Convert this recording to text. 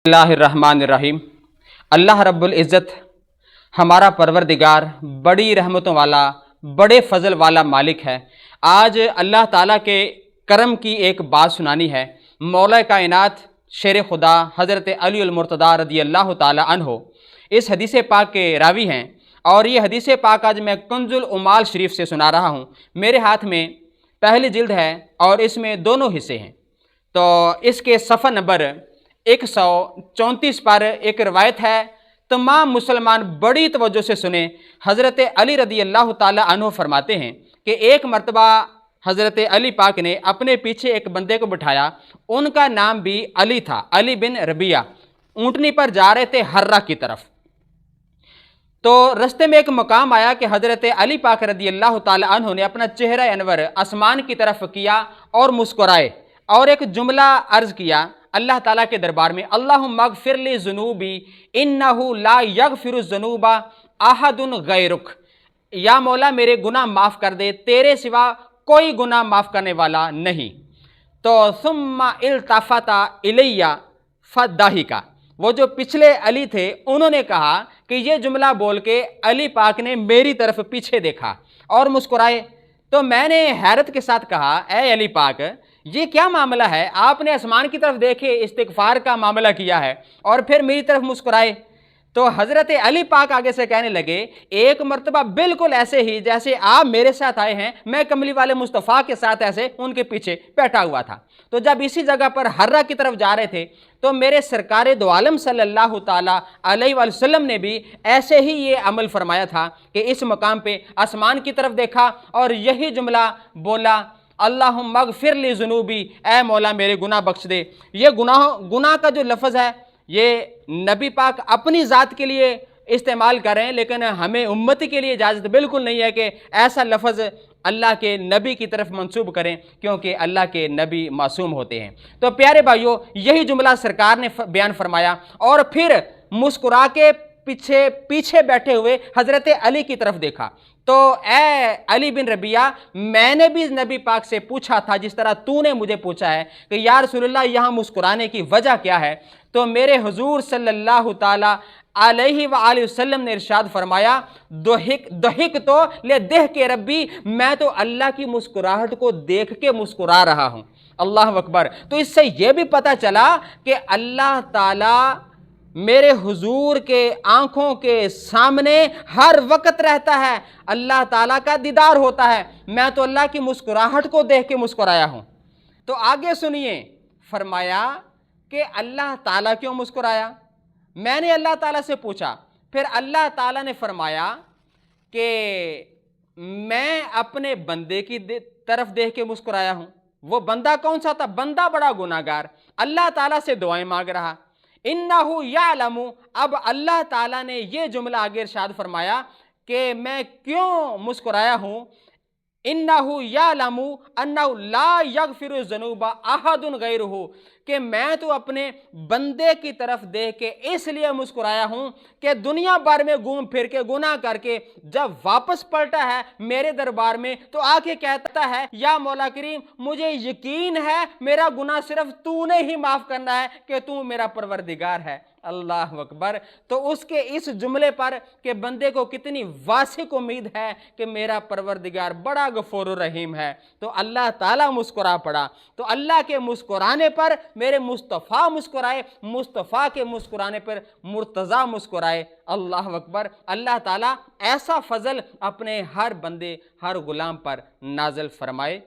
बिस्मिल्लाहिर्रहमानिर्रहीम। अल्लाह रब्बुल इज़्ज़त हमारा परवरदिगार बड़ी रहमतों वाला, बड़े फ़ज़ल वाला मालिक है। आज अल्लाह ताला के करम की एक बात सुनानी है। मौला कायनात शेर खुदा हज़रत अली अल मुर्तज़ा रज़ी अल्लाह ताला अन्हो इस हदीस पाक के रावी हैं और ये हदीस पाक आज मैं कंजुल उमाल शरीफ से सुना रहा हूँ। मेरे हाथ में पहली जिल्द है और इसमें दोनों हिस्से हैं। तो इसके सफ़ा नंबर 134 पर एक रवायत है। तमाम मुसलमान बड़ी तवज्जो से सुने। हज़रत अली रज़ी अल्लाह ताला अन्हु फरमाते हैं कि एक मरतबा हज़रत अली पाक ने अपने पीछे एक बंदे को बिठाया। उनका नाम भी अली था, अली बिन रबिया। ऊँटनी पर जा रहे थे हर्रा की तरफ। तो रस्ते में एक मकाम आया कि हज़रत अली पाक रज़ी अल्लाह ताला अन्हु ने अपना चेहरा अनवर आसमान की तरफ किया और मुस्कुराए और एक जुमला अर्ज़ किया अल्लाह ताला के दरबार में, अल्लाहुम्मा अग़फ़िर ली ज़ुनूबी इन्नहु ला यग़फ़िरु ज़ुनूबा अहदुन गैरुक। या मौला मेरे गुनाह माफ़ कर दे, तेरे सिवा कोई गुनाह माफ़ करने वाला नहीं। तो सुम्मा इल्तफ़ता इलैया फ़दाहिका। वो जो पिछले अली थे उन्होंने कहा कि ये जुमला बोल के अली पाक ने मेरी तरफ पीछे देखा और मुस्कुराए। तो मैंने हैरत के साथ कहा, ए अली पाक, ये क्या मामला है? आपने आसमान की तरफ देखे इस्तिग़फ़ार का मामला किया है और फिर मेरी तरफ मुस्कुराए। तो हज़रत अली पाक आगे से कहने लगे, एक मरतबा बिल्कुल ऐसे ही जैसे आप मेरे साथ आए हैं, मैं कमली वाले मुस्तफ़ा के साथ ऐसे उनके पीछे बैठा हुआ था। तो जब इसी जगह पर हर्रा की तरफ जा रहे थे तो मेरे सरकार दो आलम सल्लल्लाहु ताला अलैहि वसल्लम ने भी ऐसे ही ये अमल फरमाया था कि इस मकाम पे आसमान की तरफ देखा और यही जुमला बोला, अल्लाहुम्मा अग़फ़िर ली ज़ुनूबी, ऐ मौला मेरे गुनाह बख्श दे। ये गुनाह का जो लफ्ज़ है ये नबी पाक अपनी ज़ात के लिए इस्तेमाल कर रहे हैं, लेकिन हमें उम्मती के लिए इजाज़त बिल्कुल नहीं है कि ऐसा लफ्ज़ अल्लाह के नबी की तरफ मंसूब करें, क्योंकि अल्लाह के नबी मासूम होते हैं। तो प्यारे भाइयों, यही जुमला सरकार ने बयान फरमाया और फिर मुस्कुरा के पीछे बैठे हुए हज़रत अली की तरफ देखा। तो ए अली बिन रबिया, मैंने भी नबी पाक से पूछा था जिस तरह तूने मुझे पूछा है कि या रसूलल्लाह यहाँ मुस्कुराने की वजह क्या है। तो मेरे हुजूर सल्लल्लाहु ताला अलैहि वसल्लम ने इरशाद फरमाया, दोहिक तो ले देख के रब्बी, मैं तो अल्लाह की मुस्कुराहट को देख के मुस्कुरा रहा हूँ। अल्लाह अकबर। तो इससे यह भी पता चला कि अल्लाह ताला मेरे हुजूर के आँखों के सामने हर वक्त रहता है, अल्लाह ताला का दीदार होता है। मैं तो अल्लाह की मुस्कुराहट को देख के मुस्कुराया हूँ। तो आगे सुनिए, फरमाया कि अल्लाह ताला क्यों मुस्कुराया? मैंने अल्लाह ताला से पूछा। फिर अल्लाह ताला ने फरमाया कि मैं अपने बंदे की तरफ देख के मुस्कुराया हूँ। वो बंदा कौन सा था? बंदा बड़ा गुनाहगार, अल्लाह ताला से दुआएं मांग रहा। इन्नहु यालमु। अब अल्लाह ताला ने ये जुमला आगे इरशाद फरमाया कि मैं क्यों मुस्कुराया हूँ। इन्नहु यालमु अन्नहु ला यग़फ़िरु ज़ुनूबा अहदुन गैरुहु, कि मैं तो अपने बंदे की तरफ देख के इसलिए मुस्कुराया हूँ कि दुनिया भर में घूम फिर के गुनाह करके जब वापस पलटा है मेरे दरबार में तो आके कहता है, या मौला करीम, मुझे यकीन है मेरा गुनाह सिर्फ तूने ही माफ़ करना है कि तू मेरा परवरदिगार है। अल्लाह अकबर। तो उसके इस जुमले पर कि बंदे को कितनी वासिक उम्मीद है कि मेरा परवरदिगार बड़ा गफूर रहीम है, तो अल्लाह ताला मुस्कुरा पड़ा। तो अल्लाह के मुस्कुराने पर मेरे मुस्तफ़ा मुस्कुराए, मुस्तफ़ा के मुस्कुराने पर मुर्तज़ा मुस्कुराए। अल्लाह अकबर। अल्लाह ताला ऐसा फ़ज़ल अपने हर बंदे, हर गुलाम पर नाज़िल फरमाए।